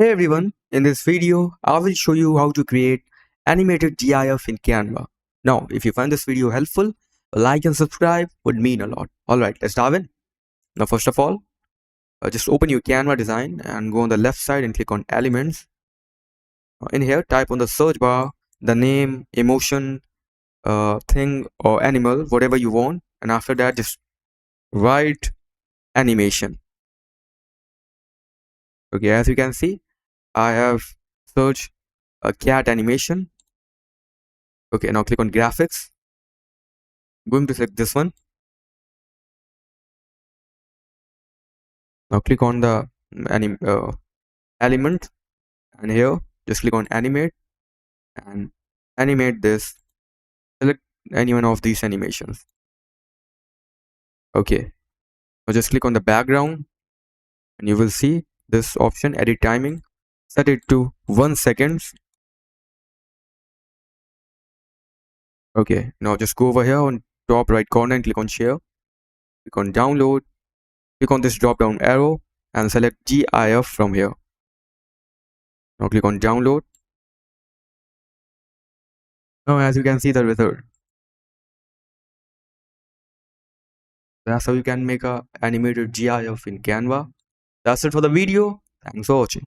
Hey everyone, in this video, I will show you how to create animated GIF in Canva. Now, if you find this video helpful, a like and subscribe would mean a lot. Alright, let's dive in. Now, first of all, just open your Canva design and go on the left side and click on Elements. In here, type on the search bar the name, emotion, thing or animal, whatever you want. And after that, just write animation. Okay, as you can see, I have searched a cat animation. Okay, now click on graphics. I'm going to select this one. Now click on the element, and here just click on animate and animate this. Select any one of these animations. Okay, now just click on the background and you will see this option, edit timing. Set it to 1 second. Okay, now just go over here on top right corner and click on share. Click on download. Click on this drop down arrow and select GIF from here. Now click on download. Now as you can see the result. That's how you can make a animated GIF in Canva. That's it for the video. Thanks for watching.